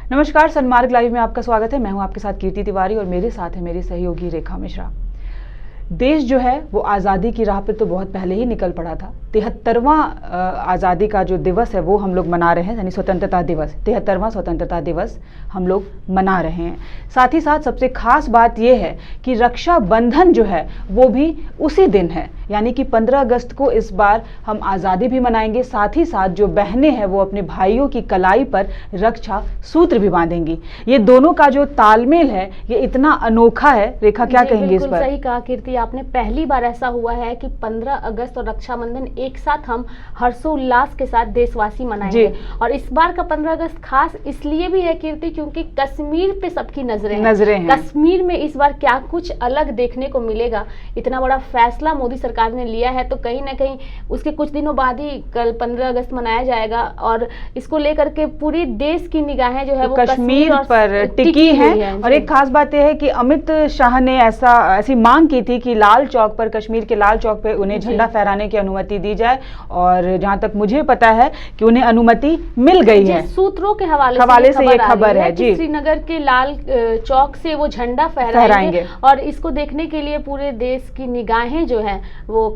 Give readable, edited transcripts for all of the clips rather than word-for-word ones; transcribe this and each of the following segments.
नमस्कार, सन्मार्ग लाइव में आपका स्वागत है। मैं हूं आपके साथ कीर्ति तिवारी और मेरे साथ है मेरी सहयोगी रेखा मिश्रा। देश जो है वो आज़ादी की राह पे तो बहुत पहले ही निकल पड़ा था। 73वां आज़ादी का जो दिवस है वो हम लोग मना रहे हैं, यानी स्वतंत्रता दिवस, 73वां स्वतंत्रता दिवस हम लोग मना रहे हैं। साथ ही साथ सबसे खास बात ये है कि रक्षाबंधन जो है वो भी उसी दिन है, यानी कि 15 अगस्त को इस बार हम आज़ादी भी मनाएंगे। साथ ही साथ जो बहनें हैं वो अपने भाइयों की कलाई पर रक्षा सूत्र भी बांधेंगी। ये दोनों का जो तालमेल है ये इतना अनोखा है। रेखा, क्या कहेंगे इस पर? सही कहा कीर्ति आपने। पहली बार ऐसा हुआ है कि 15 अगस्त और रक्षाबंधन एक साथ हम हर्षोल्लास के साथ देशवासी मनाएंगे। और इस बार का 15 अगस्त खास इसलिए भी है कीर्ति क्योंकि कश्मीर पे सबकी नजरें हैं। कश्मीर में इस बार क्या कुछ अलग देखने को मिलेगा। इतना बड़ा फैसला मोदी सरकार ने लिया है तो कहीं ना कहीं उसके कुछ दिनों बाद ही कल 15 अगस्त मनाया जाएगा और इसको लेकर के पूरी देश की निगाहें जो है वो कश्मीर पर टिकी है। और एक खास बात यह है कि अमित शाह ने ऐसी मांग की थी कि लाल चौक पर, कश्मीर के लाल चौक पर उन्हें झंडा फहराने की अनुमति दी जाए और जहां तक मुझे पता है कि उन्हें अनुमति मिल गई है। सूत्रों के हवाले से ये खबर है जी। श्रीनगर के लाल चौक से वो झंडा फहराएंगे और इसको देखने के लिए पूरे देश की निगाहें जो है वो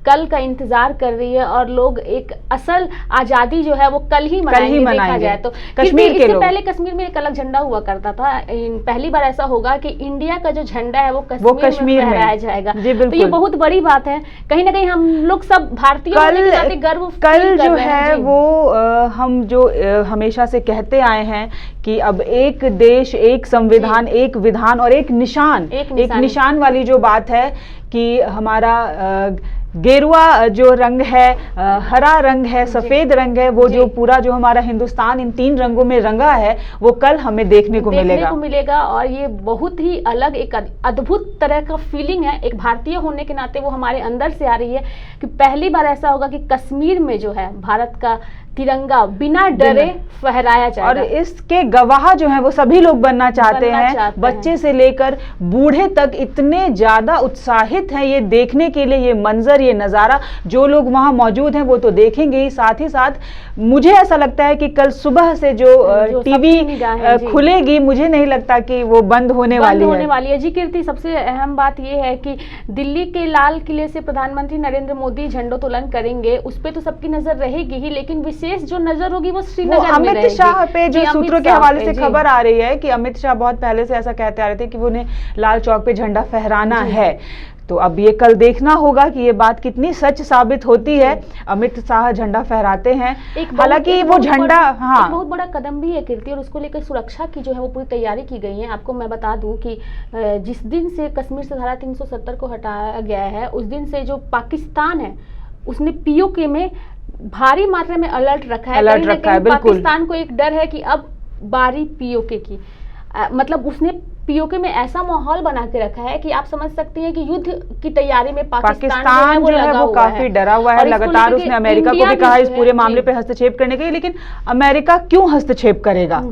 कल का इंतजार कर रही है और लोग एक असल आजादी जो है वो कल ही मनाएंगे। देखा जाए तो कश्मीर के लोग, पहले कश्मीर में एक अलग झंडा हुआ करता था। पहली बार ऐसा होगा कि इंडिया का जो झंडा है वो कश्मीर में फहराया जाएगा। तो ये बहुत बड़ी बात है। कहीं ना कहीं हम लोग सब भारतीय होने के नाते गर्व कल जो है वो हम जो हमेशा से कहते आए हैं कि अब एक देश, एक संविधान, एक विधान और एक निशान वाली जो बात है कि हमारा गेरुआ जो रंग है, हरा रंग है, सफेद रंग है, वो जो पूरा जो हमारा हिंदुस्तान इन 3 रंगों में रंगा है वो कल हमें देखने को मिलेगा। और ये बहुत ही अलग एक अद्भुत तरह का फीलिंग है। एक भारतीय होने के नाते वो हमारे अंदर से आ रही है कि पहली बार ऐसा होगा कि कश्मीर में जो है भारत का तिरंगा बिना डरे फहराया जाएगा। और इसके गवाह जो हैं वो सभी लोग बनना चाहते हैं। बच्चे से लेकर बूढ़े तक इतने ज्यादा उत्साहित हैं ये देखने के लिए, ये मंजर, ये नज़ारा। जो लोग वहां मौजूद हैं वो तो देखेंगे ही, साथ ही साथ मुझे ऐसा लगता है कि कल सुबह से जो टीवी खुलेगी, मुझे नहीं लगता कि वो बंद होने वाली है। जी कीर्ति, सबसे अहम बात ये है कि दिल्ली के लाल किले से प्रधानमंत्री नरेंद्र मोदी झंडोत्तोलन करेंगे, उस पर तो सबकी नजर रहेगी ही, लेकिन जो नजर होगी वो श्रीनगर में रहेगी। अमित शाह पे जो सूत्रों के हवाले से खबर आ रही है कि अमित शाह बहुत पहले से ऐसा कहते आ रहे थे कि उन्हें लाल चौक पे झंडा फहराना है। तो अब ये कल देखना होगा कि ये बात कितनी सच साबित होती है। अमित शाह झंडा फहराते हैं, हालांकि वो झंडा एक बहुत बड़ा कदम भी है कीर्ति, और उसको लेकर सुरक्षा की जो है वो पूरी तैयारी की गई है। आपको मैं बता दूं कि जिस दिन से कश्मीर से धारा 370 को हटाया गया है उस दिन से जो पाकिस्तान है उसने पीओके में भारी मात्रा में अलर्ट रखा है। पाकिस्तान को एक डर है कि अब बारी पीओके की, मतलब उसने पीओके में ऐसा माहौल बना के रखा है कि आप समझ सकती हैं कि युद्ध की तैयारी में पाकिस्तान जो है वो काफी डरा हुआ है। लगातार उसने अमेरिका को भी कहा इस पूरे मामले पे हस्तक्षेप करने के लिए, लेकिन अमेरिका क्यों हस्तक्षेप करेगा?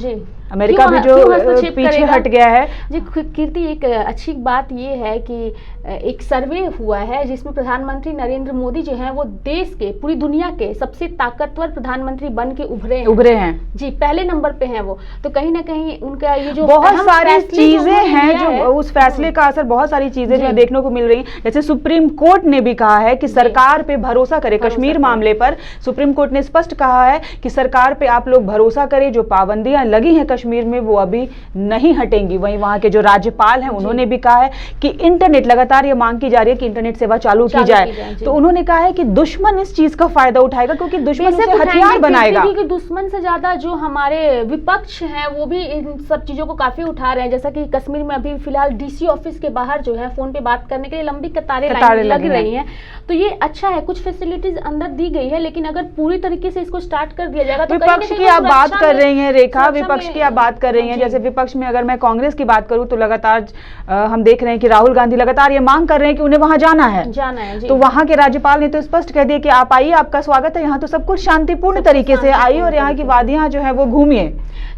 अमेरिका भी जो पीछे हट गया है। जी कीर्ति, एक अच्छी बात ये है कि एक सर्वे हुआ है जिसमें प्रधानमंत्री नरेंद्र मोदी जो है वो देश के, पूरी दुनिया के सबसे ताकतवर प्रधानमंत्री बन के उभरे हैं। जी, पहले नंबर पे हैं वो। तो कहीं ना कहीं उनका ये जो बहुत सारी चीजें हैं जो उस फैसले का असर, बहुत सारी चीजें जो देखने को मिल रही हैं। जैसे सुप्रीम कोर्ट ने भी कहा है कि सरकार पे भरोसा करे। कश्मीर मामले पर सुप्रीम कोर्ट ने स्पष्ट कहा है कि सरकार पे आप लोग भरोसा करें, जो पाबंदियां लगी हैं कश्मीर में वो अभी नहीं हटेंगी। वहीं वहां के जो राज्यपाल हैं उन्होंने भी कहा है कि इंटरनेट, लगातार ये मांग की जा रही है कि इंटरनेट सेवा चालू की जाए। तो उन्होंने कहा है कि दुश्मन इस चीज का फायदा उठाएगा क्योंकि दुश्मन उसे हथियार बनाएगा। क्योंकि दुश्मन से ज्यादा जो हमारे विपक्ष हैं वो भी इन सब चीजों को काफी उठा रहे हैं। जैसा कि कश्मीर में अभी फिलहाल डीसी ऑफिस के बाहर जो है फोन पे बात करने के लिए लंबी कतारें लग रही हैं। तो ये अच्छा है, कुछ फैसिलिटीज अंदर दी गई है, लेकिन अगर पूरी तरीके से इसको स्टार्ट कर दिया जाएगा तो विपक्ष की आप बात कर रही हैं रेखा, विपक्ष की आप बात कर रही हैं। जैसे विपक्ष में अगर मैं कांग्रेस की बात करूं तो लगातार हम देख रहे हैं कि राहुल गांधी लगातार ये मांग कर रहे हैं कि उन्हें वहां जाना है जी। तो वहां के राज्यपाल ने तो स्पष्ट कह दिया कि आप आइए, आपका स्वागत है, यहाँ तो सब कुछ शांतिपूर्ण तरीके से आइए और यहाँ की वादियां जो है वो घूमिए।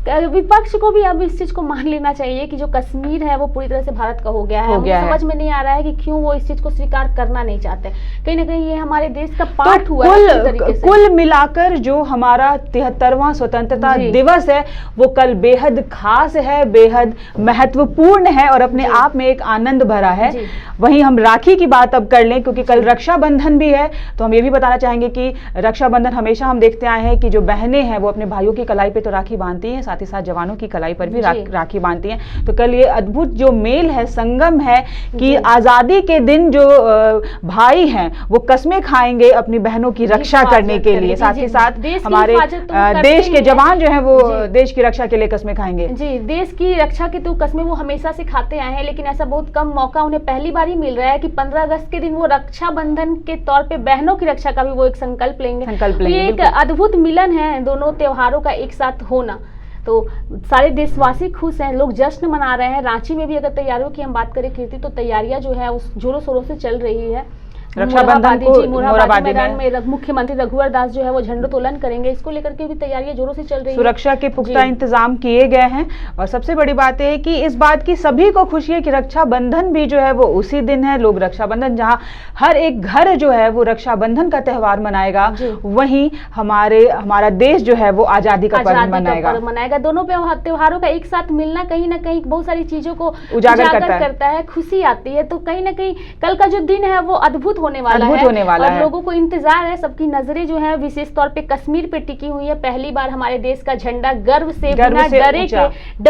विपक्ष को भी अब इस चीज को मान लेना चाहिए कि जो कश्मीर है वो पूरी तरह से भारत का हो गया है। मुझे समझ में नहीं आ रहा है कि क्यों वो इस चीज को स्वीकार करना नहीं चाहते। कहीं ना कहीं ये हमारे देश का पार्ट हुआ है। कुल मिलाकर जो हमारा 73वां स्वतंत्रता दिवस है वो कल बेहद खास है, बेहद महत्वपूर्ण है और अपने आप में एक आनंद भरा है। वहीं हम राखी की बात अब कर लें, क्योंकि कल रक्षाबंधन भी है, तो हम ये भी बताना चाहेंगे कि रक्षाबंधन हमेशा हम देखते आए हैं कि जो बहनें हैं वो अपने भाइयों की कलाई पे तो राखी बांधती हैं, साथ ही साथ जवानों की कलाई पर भी राखी बांधती हैं। तो कल ये अद्भुत जो मेल है, संगम है कि आजादी के दिन जो भाई हैं वो कस्में खाएंगे अपनी बहनों की रक्षा करने के लिए, साथ ही साथ हमारे देश के जवान जो है वो देश की रक्षा के लिए कस्में खाएंगे। जी, देश की रक्षा की तो कस्में वो हमेशा से खाते आए हैं, लेकिन ऐसा बहुत कम मौका उन्हें पहली बार ही मिल रहा है कि 15 अगस्त के दिन वो रक्षाबंधन के तौर पे बहनों की रक्षा का भी वो एक संकल्प लेंगे। ये एक अद्भुत मिलन है दोनों त्योहारों का एक साथ होना। तो सारे देशवासी खुश हैं, लोग जश्न मना रहे हैं। रांची में भी अगर तैयारियों की हम बात करें कीर्ति, तो तैयारियां जो है उस जोरों शोरों से चल रही है। रक्षाबंधन को मोरहाबादी मैदान में मुख्यमंत्री रघुवर दास जो है वो झंडोत्तोलन करेंगे। इसको लेकर के भी तैयारियां जोरों से चल रही है। सुरक्षा के पुख्ता इंतजाम किए गए हैं और सबसे बड़ी बात है कि इस बात की सभी को खुशी है कि रक्षाबंधन भी जो है वो उसी दिन है। लोग रक्षाबंधन, जहां हर एक घर जो है वो रक्षाबंधन का त्योहार मनाएगा, वहीं हमारा देश जो है वो आजादी का पर्व मनाएगा। दोनों त्योहारों का एक साथ मिलना कहीं ना कहीं बहुत सारी चीजों को उजागर करता है, खुशी आती है। तो कहीं ना कहीं कल का जो दिन है वो अद्भुत होने वाला है और लोगों को इंतजार है। सबकी नजरें जो है विशेष तौर पे कश्मीर पे टिकी हुई है। पहली बार हमारे देश का झंडा गर्व से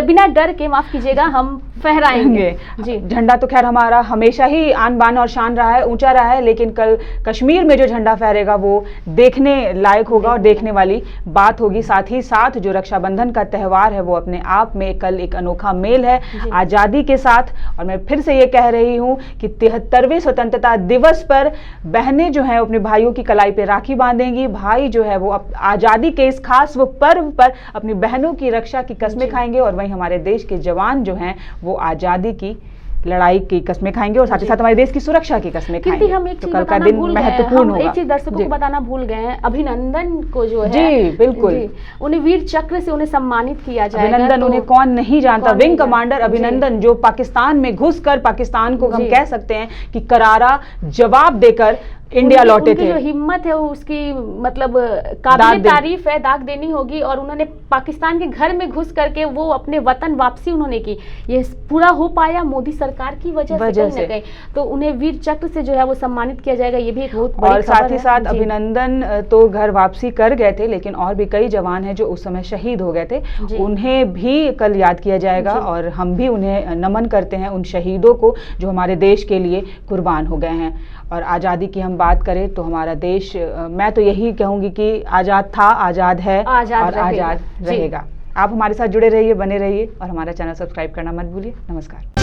बिना डर के माफ कीजिएगा हम फहराएंगे। जी, झंडा तो खैर हमारा हमेशा ही आन बान और शान रहा है, ऊंचा रहा है, लेकिन कल कश्मीर में जो झंडा फहरेगा वो देखने लायक होगा और देखने वाली बात होगी। साथ ही साथ जो रक्षाबंधन का त्योहार है वो अपने आप में कल एक अनोखा मेल है आजादी के साथ। और मैं फिर से ये कह रही हूँ कि 73वें स्वतंत्रता दिवस पर बहनें जो हैं अपने भाइयों की कलाई पे राखी बांधेंगी, भाई जो है वो आजादी के इस खास वो पर्व पर अपनी बहनों की रक्षा की कस्में खाएंगे और वहीं हमारे देश के जवान जो हैं वो आजादी की लड़ाई की कस्में खाएंगे और साथ ही साथ हमारे देश की सुरक्षा की कस्में खाएंगे। हम एक तो कल का दिन महत्वपूर्ण होगा। एक चीज दर्शकों को बताना भूल गए हैं, अभिनंदन को जो है, जी बिल्कुल, उन्हें वीर चक्र से उन्हें सम्मानित किया जाएगा। अभिनंदन उन्हें कौन नहीं जानता, विंग कमांडर अभिनंदन, जो पाकिस्तान में घुसकर पाकिस्तान को हम कह सकते हैं कि करारा जवाब देकर इंडिया लौटे थे। जो हिम्मत है उसकी मतलब काबिल तारीफ है, दाग देनी होगी। और उन्होंने पाकिस्तान के घर में घुस करके वो अपने वतन वापसी उन्होंने की। ये पूरा हो पाया मोदी सरकार की वजह से कहीं। तो उन्हें वीर चक्र से जो है वो सम्मानित किया जाएगा, ये भी एक बहुत बड़ी और साथ ही साथ अभिनंदन तो घर वापसी कर गए थे, लेकिन और भी कई जवान हैं जो उस समय शहीद हो गए थे, उन्हें भी कल याद किया जाएगा और हम भी उन्हें नमन करते हैं, उन शहीदों को जो हमारे देश के लिए कुर्बान हो गए हैं। और आज़ादी की हम बात करें तो हमारा देश, मैं तो यही कहूंगी कि आज़ाद था, आज़ाद है और आज़ाद रहेगा। आप हमारे साथ जुड़े रहिए, बने रहिए और हमारा चैनल सब्सक्राइब करना मत भूलिए। नमस्कार।